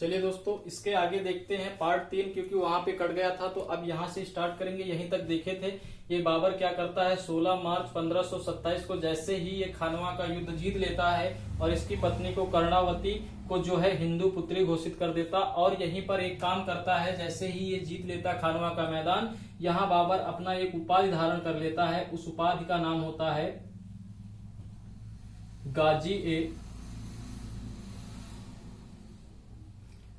चलिए दोस्तों, इसके आगे देखते हैं पार्ट 3, क्योंकि वहां पे कट गया था। तो अब यहाँ से स्टार्ट करेंगे। यहीं तक देखे थे। ये बाबर क्या करता है, 16 मार्च 1527 को जैसे ही ये खानवा का युद्ध जीत लेता है और इसकी पत्नी को कर्णावती को जो है हिंदू पुत्री घोषित कर देता। और यहीं पर एक काम करता है, जैसे ही ये जीत लेता खानवा का मैदान, यहाँ बाबर अपना एक उपाधि धारण कर लेता है। उस उपाधि का नाम होता है गाजी ए।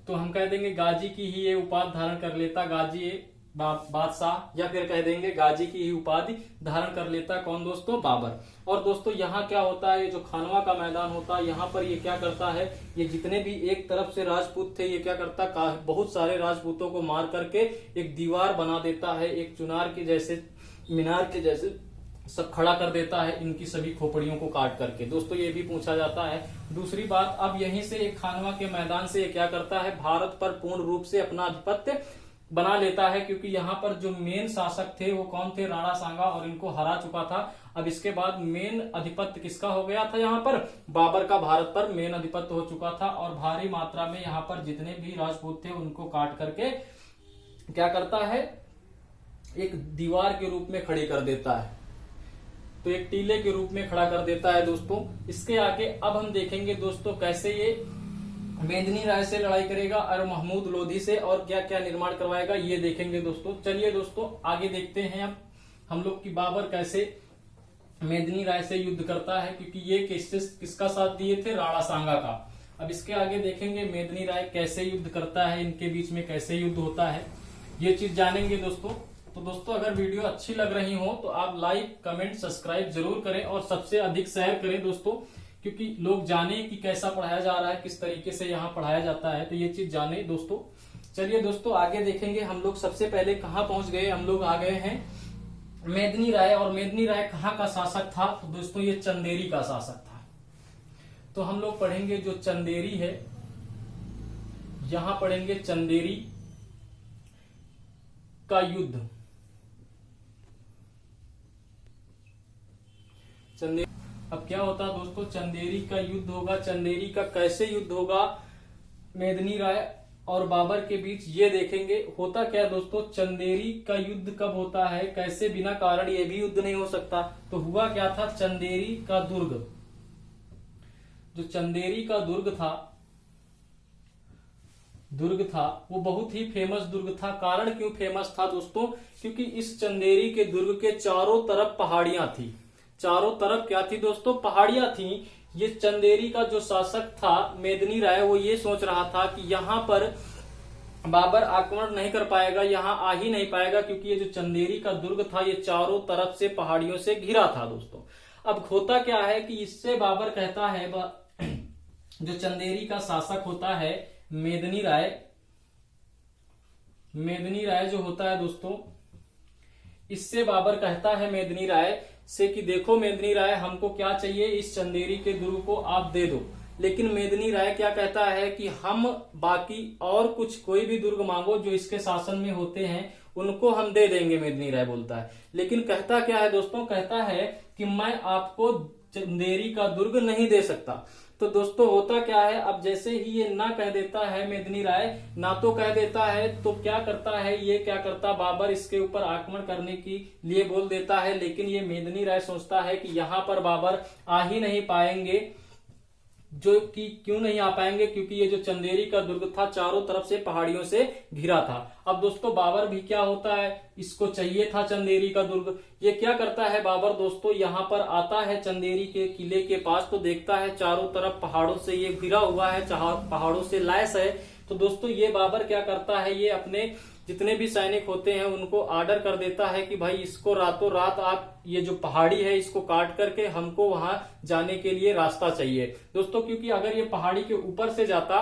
तो हम कह देंगे गाजी की ही ये उपाधि धारण कर लेता, गाजी ए बादशाह, या फिर कह देंगे गाजी की ही उपाधि धारण कर लेता। कौन दोस्तों? बाबर। और दोस्तों यहाँ क्या होता है, जो खानवा का मैदान होता है, यहाँ पर ये क्या करता है, ये जितने भी एक तरफ से राजपूत थे, ये क्या करता, बहुत सारे राजपूतों को मार करके एक दीवार बना देता है, एक चुनार के जैसे, मीनार के जैसे सब खड़ा कर देता है, इनकी सभी खोपड़ियों को काट करके। दोस्तों ये भी पूछा जाता है। दूसरी बात, अब यहीं से एक खानवा के मैदान से ये क्या करता है, भारत पर पूर्ण रूप से अपना आधिपत्य बना लेता है, क्योंकि यहाँ पर जो मेन शासक थे वो कौन थे, राणा सांगा, और इनको हरा चुका था। अब इसके बाद मेन अधिपत्य किसका हो गया था, यहाँ पर बाबर का भारत पर मेन अधिपत्य हो चुका था। और भारी मात्रा में यहाँ पर जितने भी राजपूत थे उनको काट करके क्या करता है, एक दीवार के रूप में खड़ी कर देता है, तो एक टीले के रूप में खड़ा कर देता है। दोस्तों इसके आगे अब हम देखेंगे दोस्तों कैसे ये मेदिनी राय से लड़ाई करेगा और महमूद लोधी से, और क्या क्या निर्माण करवाएगा, ये देखेंगे दोस्तों। चलिए दोस्तों आगे देखते हैं अब हम लोग की बाबर कैसे मेदिनी राय से युद्ध करता है, क्योंकि ये किसका साथ दिए थे, राणा सांगा का। अब इसके आगे देखेंगे मेदिनी राय कैसे युद्ध करता है, इनके बीच में कैसे युद्ध होता है, ये चीज जानेंगे दोस्तों। तो दोस्तों अगर वीडियो अच्छी लग रही हो तो आप लाइक कमेंट सब्सक्राइब जरूर करें और सबसे अधिक शेयर करें दोस्तों, क्योंकि लोग जाने कि कैसा पढ़ाया जा रहा है, किस तरीके से यहाँ पढ़ाया जाता है, तो ये चीज जाने दोस्तों। चलिए दोस्तों आगे देखेंगे। हम लोग सबसे पहले कहाँ पहुंच गए, हम लोग आ गए हैं मेदिनी राय। और मेदिनी राय कहाँ का शासक था, तो दोस्तों ये चंदेरी का शासक था। तो हम लोग पढ़ेंगे जो चंदेरी है, यहां पढ़ेंगे चंदेरी का युद्ध। अब क्या होता है दोस्तों, चंदेरी का युद्ध होगा। चंदेरी का कैसे युद्ध होगा मेदिनी राय और बाबर के बीच, ये देखेंगे। होता क्या दोस्तों, चंदेरी का युद्ध कब होता है, कैसे, बिना कारण ये भी युद्ध नहीं हो सकता। तो हुआ क्या था, चंदेरी का दुर्ग, जो चंदेरी का दुर्ग था वो बहुत ही फेमस दुर्ग था। कारण क्यों फेमस था दोस्तों, क्योंकि इस चंदेरी के दुर्ग के चारों तरफ पहाड़ियां थी। चारों तरफ क्या थी दोस्तों, पहाड़ियां थी। ये चंदेरी का जो शासक था मेदिनी राय, वो ये सोच रहा था कि यहाँ पर बाबर आक्रमण नहीं कर पाएगा, यहाँ आ ही नहीं पाएगा, क्योंकि ये जो चंदेरी का दुर्ग था ये चारों तरफ से पहाड़ियों से घिरा था दोस्तों। अब होता क्या है कि इससे बाबर कहता है, जो चंदेरी का शासक होता है मेदिनी राय जो होता है दोस्तों, इससे बाबर कहता है मेदिनी राय से कि देखो मेदिनी राय, हमको क्या चाहिए, इस चंदेरी के दुर्ग को आप दे दो। लेकिन मेदिनी राय क्या कहता है कि हम बाकी और कुछ कोई भी दुर्ग मांगो जो इसके शासन में होते हैं उनको हम दे देंगे, मेदिनी राय बोलता है। लेकिन कहता क्या है दोस्तों, कहता है कि मैं आपको चंदेरी का दुर्ग नहीं दे सकता। तो दोस्तों होता क्या है, अब जैसे ही ये ना कह देता है मेदिनी राय, ना तो कह देता है, तो क्या करता है, ये क्या करता, बाबर इसके ऊपर आक्रमण करने के लिए बोल देता है। लेकिन ये मेदिनी राय सोचता है कि यहाँ पर बाबर आ ही नहीं पाएंगे, जो कि क्यों नहीं आ पाएंगे, क्योंकि ये जो चंदेरी का दुर्ग था चारों तरफ से पहाड़ियों से घिरा था। अब दोस्तों बाबर भी क्या होता है, इसको चाहिए था चंदेरी का दुर्ग। ये क्या करता है बाबर दोस्तों, यहाँ पर आता है चंदेरी के किले के पास, तो देखता है चारों तरफ पहाड़ों से ये घिरा हुआ है, पहाड़ों से लैस है। तो दोस्तों ये बाबर क्या करता है, ये अपने जितने भी सैनिक होते हैं उनको ऑर्डर कर देता है कि भाई इसको रातों रात आप, ये जो पहाड़ी है इसको काट करके हमको वहां जाने के लिए रास्ता चाहिए दोस्तों। क्योंकि अगर ये पहाड़ी के ऊपर से जाता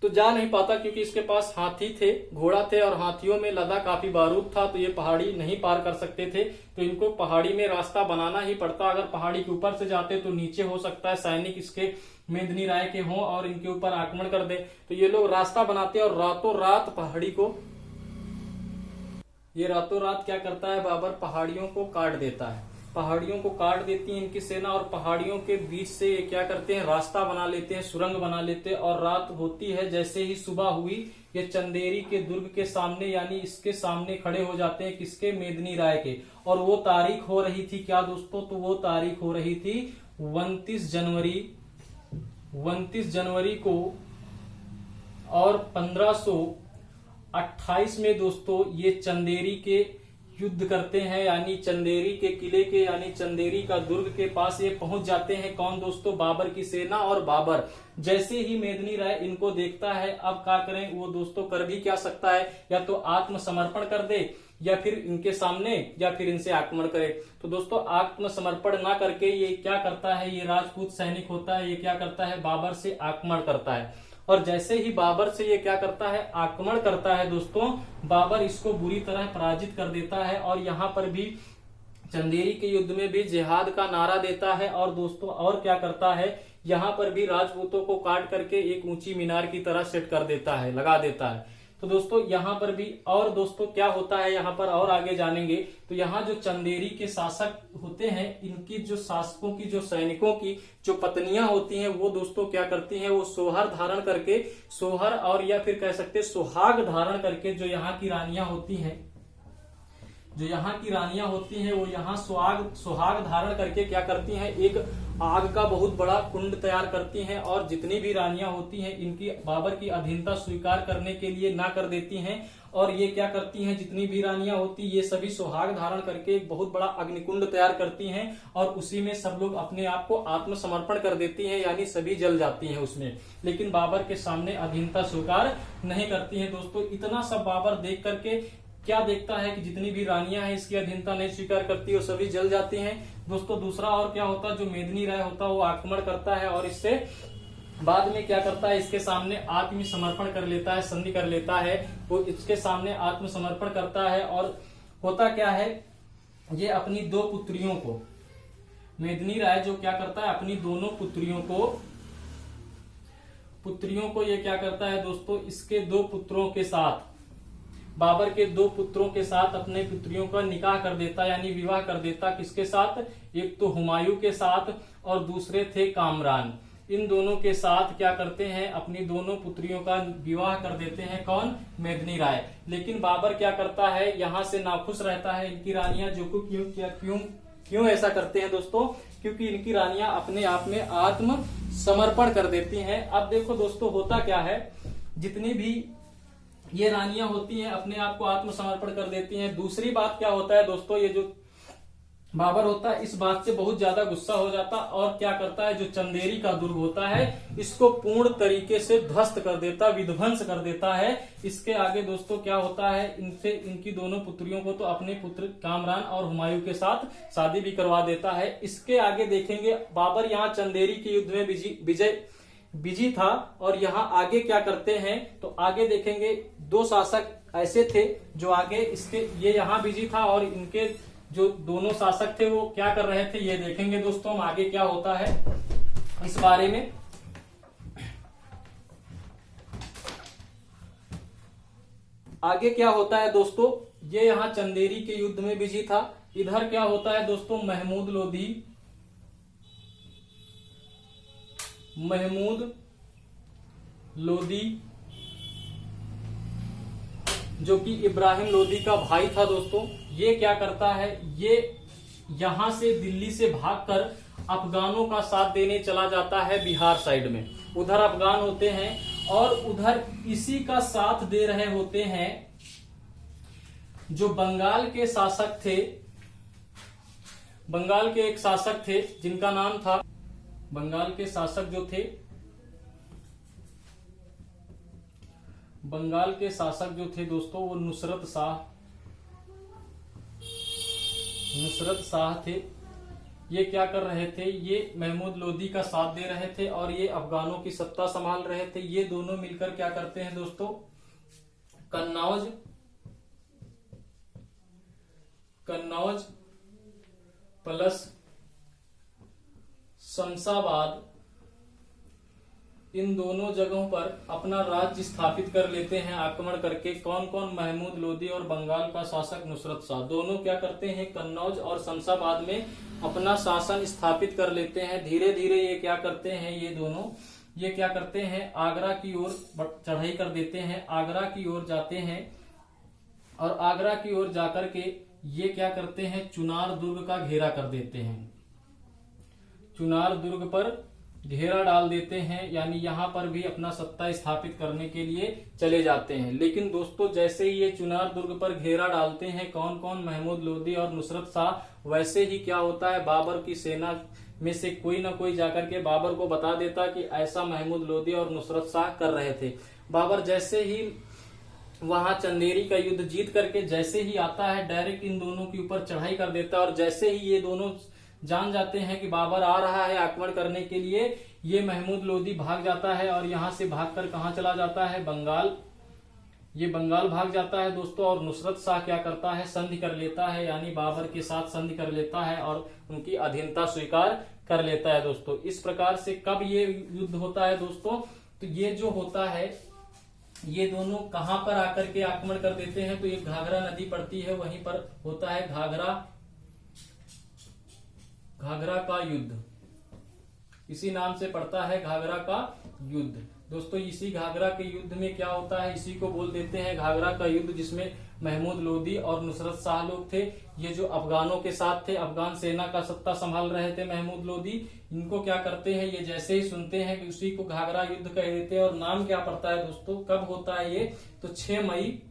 तो जा नहीं पाता, क्योंकि इसके पास हाथी थे, घोड़ा थे, और हाथियों में लदा काफी बारूद था, तो ये पहाड़ी नहीं पार कर सकते थे। तो इनको पहाड़ी में रास्ता बनाना ही पड़ता। अगर पहाड़ी के ऊपर से जाते तो नीचे हो सकता है सैनिक इसके मेदिनी राय के हों और इनके ऊपर आक्रमण कर दे। तो ये लोग रास्ता बनाते और रातों रात पहाड़ी को, ये रातों रात क्या करता है, बाबर पहाड़ियों को काट देता है। पहाड़ियों को काट देती है इनकी सेना, और पहाड़ियों के बीच से ये क्या करते हैं, रास्ता बना लेते हैं, सुरंग बना लेते हैं। और रात होती है, जैसे ही सुबह हुई, ये चंदेरी के दुर्ग के सामने यानी इसके सामने खड़े हो जाते हैं, किसके, मेदिनी राय के। और वो तारीख हो रही थी क्या दोस्तों, तो वो तारीख हो रही थी 29 जनवरी को। और 1528 में दोस्तों ये चंदेरी के युद्ध करते हैं, यानी चंदेरी के किले के, यानी चंदेरी का दुर्ग के पास ये पहुंच जाते हैं। कौन दोस्तों, बाबर की सेना। और बाबर जैसे ही मेदिनी राय इनको देखता है, अब क्या करें वो दोस्तों, कर भी क्या सकता है, या तो आत्मसमर्पण कर दे, या फिर इनके सामने, या फिर इनसे आक्रमण करे। तो दोस्तों आत्मसमर्पण ना करके ये क्या करता है, ये राजपूत सैनिक होता है, ये क्या करता है, बाबर से आक्रमण करता है। और जैसे ही बाबर से ये क्या करता है, आक्रमण करता है दोस्तों, बाबर इसको बुरी तरह पराजित कर देता है। और यहाँ पर भी चंदेरी के युद्ध में भी जिहाद का नारा देता है। और दोस्तों और क्या करता है, यहाँ पर भी राजपूतों को काट करके एक ऊंची मीनार की तरह सेट कर देता है, लगा देता है। तो दोस्तों यहाँ पर भी, और दोस्तों क्या होता है यहाँ पर, और आगे जानेंगे। तो यहाँ जो चंदेरी के शासक होते हैं, इनकी जो शासकों की, जो सैनिकों की जो पत्नियां होती हैं, वो दोस्तों क्या करती हैं, वो सोहर धारण करके, सोहर और या फिर कह सकते सुहाग धारण करके, जो यहाँ की रानियां होती हैं, जो यहाँ की रानियां होती हैं, वो यहाँ सुहाग धारण करके क्या करती हैं, एक आग का बहुत बड़ा कुंड तैयार करती हैं। और जितनी भी रानियां होती हैं, इनकी बाबर की अधीनता स्वीकार करने के लिए ना कर देती हैं। और ये क्या करती हैं, जितनी भी रानियां होती, ये सभी सुहाग धारण करके एक बहुत बड़ा अग्निकुंड तैयार करती हैं, और उसी में सब लोग अपने आप को आत्मसमर्पण कर देती हैं, यानी सभी जल जाती हैं उसमें। लेकिन बाबर के सामने अधीनता स्वीकार नहीं करती हैं। दोस्तों इतना सब बाबर देख करके क्या देखता है कि जितनी भी रानियां हैं इसकी अधीनता नहीं स्वीकार करती, और सभी जल जाती हैं। दोस्तों दूसरा और क्या होता है, जो मेदिनी राय होता है वो आक्रमण करता है, और इससे बाद में क्या करता है, इसके सामने आत्मसमर्पण कर लेता है, संधि कर लेता है, वो इसके सामने आत्मसमर्पण करता है। और होता क्या है, ये अपनी दो पुत्रियों को, मेदिनी राय जो क्या करता है, अपनी दोनों पुत्रियों को ये क्या करता है दोस्तों, इसके दो पुत्रों के साथ, बाबर के दो पुत्रों के साथ अपने पुत्रियों का निकाह कर देता, यानी विवाह कर देता। किसके साथ, एक तो हुमायूं के साथ, और दूसरे थे कामरान। इन दोनं के साथ क्या करते हैं, अपनी दोनों पुत्रियों का विवाह कर देते हैं। कौन, मेदिनी राय। लेकिन बाबर क्या करता है, यहाँ से नाखुश रहता है। इनकी रानियां जो क्यों ऐसा करते हैं दोस्तों, क्योंकि इनकी रानियां अपने आप में आत्मसमर्पण कर देती हैं। अब देखो दोस्तों होता क्या है, जितनी भी ये रानियां होती हैं अपने आप को आत्मसमर्पण कर देती हैं। दूसरी बात क्या होता है दोस्तों, ये जो बाबर होता है इस बात से बहुत ज्यादा गुस्सा हो जाता, और क्या करता है, जो चंदेरी का दुर्ग होता है इसको पूर्ण तरीके से ध्वस्त कर देता, विध्वंस कर देता है। इसके आगे दोस्तों क्या होता है, इनकी दोनों पुत्रियों को तो अपने पुत्र कामरान और हुमायूं के साथ शादी भी करवा देता है। इसके आगे देखेंगे, बाबर यहाँ चंदेरी के युद्ध में बिजी था। और यहाँ आगे क्या करते हैं, तो आगे देखेंगे दो शासक ऐसे थे जो आगे इसके, ये यहाँ बिजी था, और इनके जो दोनों शासक थे वो क्या कर रहे थे, ये देखेंगे दोस्तों हम आगे क्या होता है इस बारे में। आगे क्या होता है दोस्तों, ये यहाँ चंदेरी के युद्ध में बिजी था। इधर क्या होता है दोस्तों, महमूद लोदी जो कि इब्राहिम लोदी का भाई था दोस्तों, ये क्या करता है, ये यहां से दिल्ली से भागकर अफगानों का साथ देने चला जाता है बिहार साइड में। उधर अफगान होते हैं, और उधर इसी का साथ दे रहे होते हैं जो बंगाल के शासक थे। बंगाल के एक शासक थे जिनका नाम था, बंगाल के शासक जो थे, बंगाल के शासक जो थे दोस्तों वो नुसरत शाह थे। ये क्या कर रहे थे, ये महमूद लोदी का साथ दे रहे थे, और ये अफगानों की सत्ता संभाल रहे थे। ये दोनों मिलकर क्या करते हैं दोस्तों, कन्नौज प्लस शमशाबाद इन दोनों जगहों पर अपना राज्य स्थापित कर लेते हैं आक्रमण करके। कौन कौन? महमूद लोदी और बंगाल का शासक नुसरत शाह। दोनों क्या करते हैं? कन्नौज और शमशाबाद में अपना शासन स्थापित कर लेते हैं। धीरे धीरे ये क्या करते हैं? ये दोनों ये क्या करते हैं? आगरा की ओर चढ़ाई कर देते हैं, आगरा की ओर जाते हैं और आगरा की ओर जाकर के ये क्या करते हैं? चुनार दुर्ग का घेरा कर देते हैं। चुनार दुर्ग पर घेरा डाल देते हैं, यानी यहां पर भी अपना सत्ता स्थापित करने के लिए चले जाते हैं। लेकिन दोस्तों जैसे ही ये चुनार दुर्ग पर घेरा डालते हैं कौन कौन? महमूद लोदी और नुसरत शाह, वैसे ही क्या होता है? बाबर की सेना में से कोई ना कोई जाकर के बाबर को बता देता कि ऐसा महमूद लोदी और नुसरत शाह कर रहे थे। बाबर जैसे ही वहां चंदेरी का युद्ध जीत करके जैसे ही आता है, डायरेक्ट इन दोनों के ऊपर चढ़ाई कर देता है। और जैसे ही ये दोनों जान जाते हैं कि बाबर आ रहा है आक्रमण करने के लिए, ये महमूद लोदी भाग जाता है और यहां से भागकर कहां चला जाता है? बंगाल। ये बंगाल भाग जाता है दोस्तों। और नुसरत शाह क्या करता है? संधि कर लेता है, यानी बाबर के साथ संधि कर लेता है और उनकी अधीनता स्वीकार कर लेता है दोस्तों। इस प्रकार से कब ये युद्ध होता है दोस्तों? तो ये जो होता है, ये दोनों कहां पर आकर के आक्रमण कर देते हैं? तो ये घाघरा नदी पड़ती है, वहीं पर होता है घाघरा का युद्ध। इसी नाम से पड़ता है घाघरा का युद्ध दोस्तों। इसी घाघरा के युद्ध में क्या होता है? इसी को बोल देते हैं घाघरा का युद्ध, जिसमें महमूद लोदी और नुसरत शाह लोग थे। ये जो अफगानों के साथ थे, अफगान सेना का सत्ता संभाल रहे थे महमूद लोदी। इनको क्या करते हैं? ये जैसे ही सुनते हैं कि उसी को घाघरा युद्ध कह देते हैं। और नाम क्या पड़ता है दोस्तों? कब होता है ये? तो 6 मई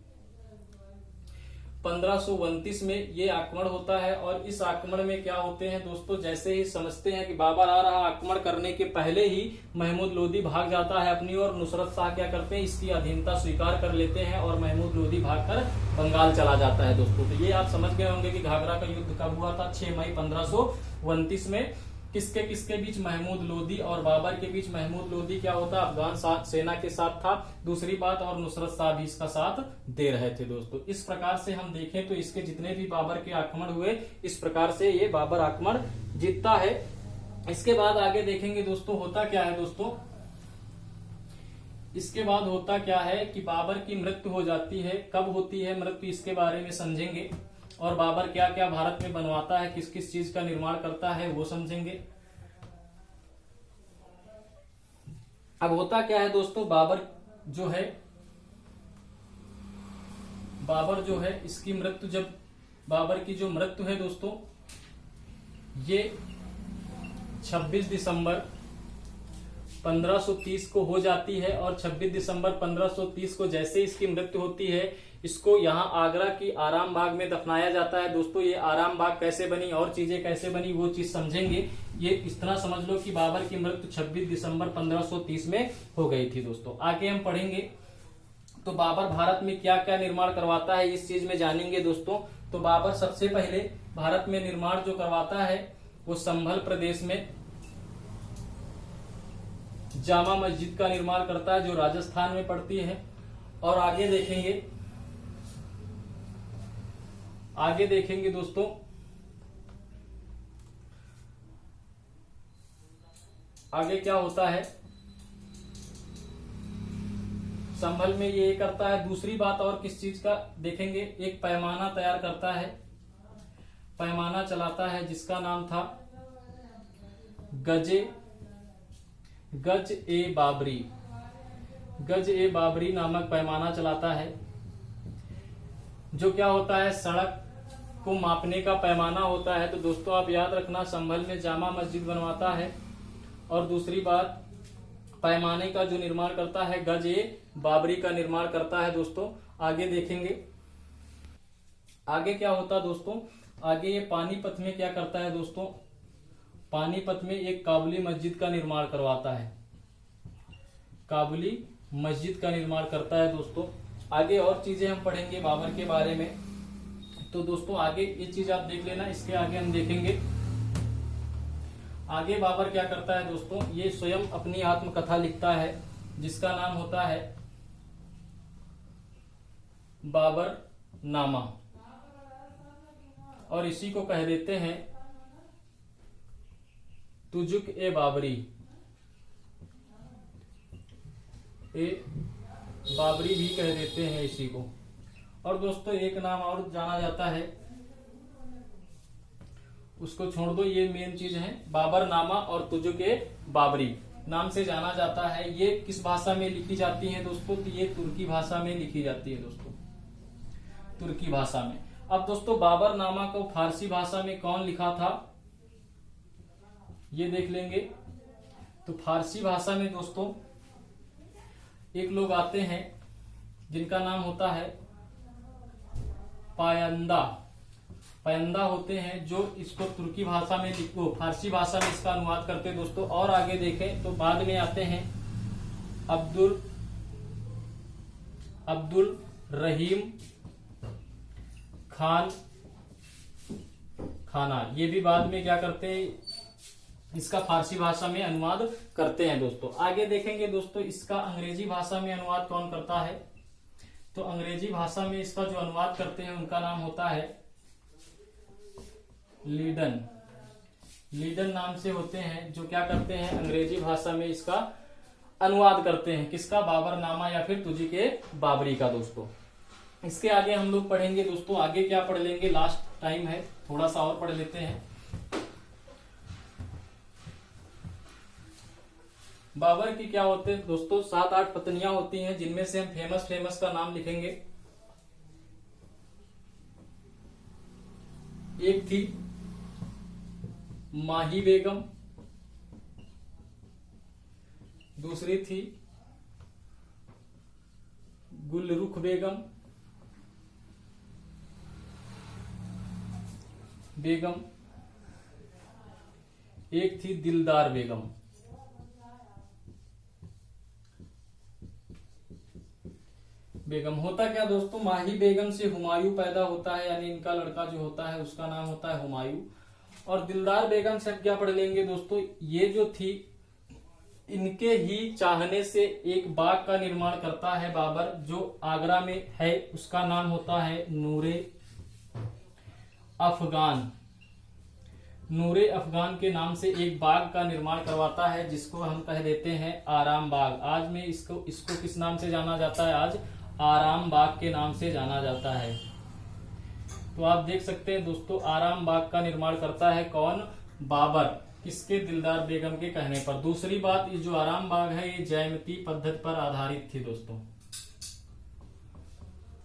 1529 में ये आक्रमण होता है। और इस आक्रमण में क्या होते हैं दोस्तों? जैसे ही समझते हैं कि बाबर आ रहा, आक्रमण करने के पहले ही महमूद लोदी भाग जाता है अपनी ओर। नुसरत शाह क्या करते हैं? इसकी अधीनता स्वीकार कर लेते हैं और महमूद लोदी भागकर बंगाल चला जाता है दोस्तों। तो ये आप समझ गए होंगे कि घाघरा का युद्ध कब हुआ था? 6 मई 1529 में। किसके किसके बीच? महमूद लोदी और बाबर के बीच। महमूद लोदी क्या होता? अफगान सेना के साथ था, दूसरी बात, और नुसरत शाह भी इसका साथ दे रहे थे दोस्तों। इस प्रकार से हम देखें तो इसके जितने भी बाबर के आक्रमण हुए, इस प्रकार से ये बाबर आक्रमण जीतता है। इसके बाद आगे देखेंगे दोस्तों होता क्या है दोस्तों। इसके बाद होता क्या है कि बाबर की मृत्यु हो जाती है। कब होती है मृत्यु? इसके बारे में समझेंगे। और बाबर क्या क्या भारत में बनवाता है, किस किस चीज का निर्माण करता है, वो समझेंगे। अब होता क्या है दोस्तों, बाबर जो है इसकी मृत्यु, जब बाबर की जो मृत्यु है दोस्तों, ये 26 दिसंबर 1530 को हो जाती है। और 26 दिसंबर 1530 को जैसे इसकी मृत्यु होती है, इसको यहाँ आगरा की आराम बाग में दफनाया जाता है दोस्तों। ये आराम बाग कैसे बनी और चीजें कैसे बनी, वो चीज समझेंगे। ये इस तरह समझ लो कि बाबर की मृत्यु 26 दिसंबर 1530 में हो गई थी दोस्तों। आगे हम पढ़ेंगे तो बाबर भारत में क्या क्या निर्माण करवाता है, इस चीज में जानेंगे दोस्तों। तो बाबर सबसे पहले भारत में निर्माण जो करवाता है, वो संभल प्रदेश में जामा मस्जिद का निर्माण करता है, जो राजस्थान में पड़ती है। और आगे देखेंगे दोस्तों, आगे क्या होता है, संभल में ये करता है। दूसरी बात और किस चीज का देखेंगे, एक पैमाना तैयार करता है, पैमाना चलाता है, जिसका नाम था गज ए बाबरी नामक पैमाना चलाता है, जो क्या होता है, सड़क को मापने का पैमाना होता है। तो दोस्तों आप याद रखना, संभल में जामा मस्जिद बनवाता है। और दूसरी बात, पैमाने का जो निर्माण करता है, गज ए बाबरी का निर्माण करता है दोस्तों। आगे देखेंगे आगे क्या होता है दोस्तों, आगे ये पानीपत में क्या करता है दोस्तों, पानीपत में एक काबुली मस्जिद का निर्माण करवाता है, काबुली मस्जिद का निर्माण करता है दोस्तों। आगे और चीजें हम पढ़ेंगे बाबर के बारे में। तो दोस्तों आगे ये चीज आप देख लेना, इसके आगे हम देखेंगे आगे बाबर क्या करता है दोस्तों। ये स्वयं अपनी आत्मकथा लिखता है, जिसका नाम होता है बाबर नामा, और इसी को कह देते हैं तुजुक ए बाबरी। ए बाबरी भी कह देते हैं इसी को। और दोस्तों एक नाम और जाना जाता है, उसको छोड़ दो, ये मेन चीज है, बाबरनामा और तुजुक-ए बाबरी नाम से जाना जाता है। ये किस भाषा में लिखी जाती है दोस्तों? तो ये तुर्की भाषा में लिखी जाती है दोस्तों, तुर्की भाषा में। अब दोस्तों बाबरनामा को फारसी भाषा में कौन लिखा था, ये देख लेंगे। तो फारसी भाषा में दोस्तों एक लोग आते हैं जिनका नाम होता है पायंदा। पायंदा होते हैं जो इसको तुर्की भाषा में लिखो, फारसी भाषा में इसका अनुवाद करते हैं दोस्तों। और आगे देखें तो बाद में आते हैं अब्दुल रहीम खाना, ये भी बाद में क्या करते हैं, इसका फारसी भाषा में अनुवाद करते हैं दोस्तों। आगे देखेंगे दोस्तों इसका अंग्रेजी भाषा में अनुवाद कौन करता है। तो अंग्रेजी भाषा में इसका जो अनुवाद करते हैं उनका नाम होता है लीडन नाम से होते हैं, जो क्या करते हैं अंग्रेजी भाषा में इसका अनुवाद करते हैं, किसका, बाबरनामा या फिर तुजुक-ए बाबरी का दोस्तों। इसके आगे हम लोग पढ़ेंगे दोस्तों, आगे क्या पढ़ लेंगे, लास्ट टाइम है, थोड़ा सा और पढ़ लेते हैं। बाबर की क्या होते हैं दोस्तों, 7-8 पत्नियां होती हैं, जिनमें से हम फेमस का नाम लिखेंगे। एक थी माही बेगम, दूसरी थी गुलरुख बेगम, एक थी दिलदार बेगम। होता क्या दोस्तों, माही बेगम से हुमायूं पैदा होता है, यानी इनका लड़का जो होता है उसका नाम होता है हुमायूं। और दिलदार बेगम से क्या पढ़ लेंगे दोस्तों, ये जो थी इनके ही चाहने से एक बाग का निर्माण करता है बाबर, जो आगरा में है, उसका नाम होता है नूरे अफगान के नाम से एक बाग का निर्माण करवाता है, जिसको हम कह देते हैं आराम बाग। आज में इसको किस नाम से जाना जाता है, आज आराम बाग के नाम से जाना जाता है। तो आप देख सकते हैं दोस्तों आराम बाग का निर्माण करता है कौन, बाबर, किसके, दिलदार बेगम के कहने पर। दूसरी बात, ये जो आराम बाग है ये जयमती पद्धति पर आधारित थी दोस्तों,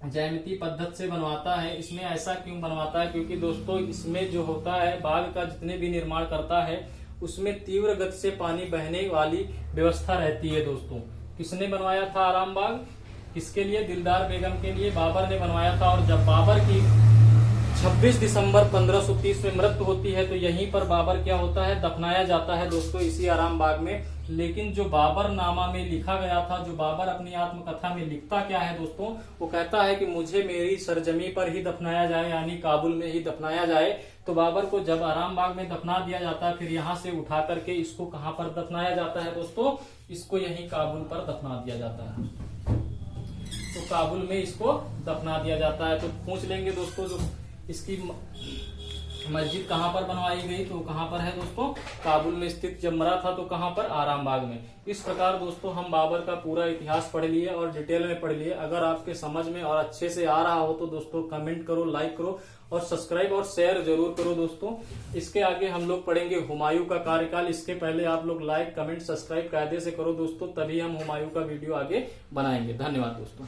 जयमती पद्धति से बनवाता है। इसमें ऐसा क्यों बनवाता है, क्योंकि दोस्तों इसमें जो होता है बाग का जितने भी निर्माण करता है उसमें तीव्र गति से पानी बहने वाली व्यवस्था रहती है दोस्तों। किसने बनवाया था आराम बाग, किसके लिए, दिलदार बेगम के लिए बाबर ने बनवाया था। और जब बाबर की 26 दिसंबर 1530 में मृत्यु होती है तो यहीं पर बाबर क्या होता है, दफनाया जाता है दोस्तों, इसी आराम बाग में। लेकिन जो बाबरनामा में लिखा गया था, जो बाबर अपनी आत्मकथा में लिखता क्या है दोस्तों, वो कहता है कि मुझे मेरी सरजमी पर ही दफनाया जाए, यानी काबुल में ही दफनाया जाए। तो बाबर को जब आराम बाग में दफना दिया जाता है, फिर यहाँ से उठा करके इसको कहाँ पर दफनाया जाता है दोस्तों, इसको यही काबुल पर दफना दिया जाता है। तो काबुल में इसको दफना दिया जाता है। तो पूछ लेंगे दोस्तों जो इसकी मस्जिद कहाँ पर बनवाई गई, तो कहाँ पर है दोस्तों, काबुल में स्थित। जब मरा था तो कहाँ पर, आराम बाग में। इस प्रकार दोस्तों हम बाबर का पूरा इतिहास पढ़ लिए और डिटेल में पढ़ लिए। अगर आपके समझ में और अच्छे से आ रहा हो तो दोस्तों कमेंट करो, लाइक करो और सब्सक्राइब और शेयर जरूर करो दोस्तों। इसके आगे हम लोग पढ़ेंगे हुमायूं का कार्यकाल। इसके पहले आप लोग लाइक, कमेंट, सब्सक्राइब कायदे से करो दोस्तों, तभी हम हुमायूं का वीडियो आगे बनाएंगे। धन्यवाद दोस्तों।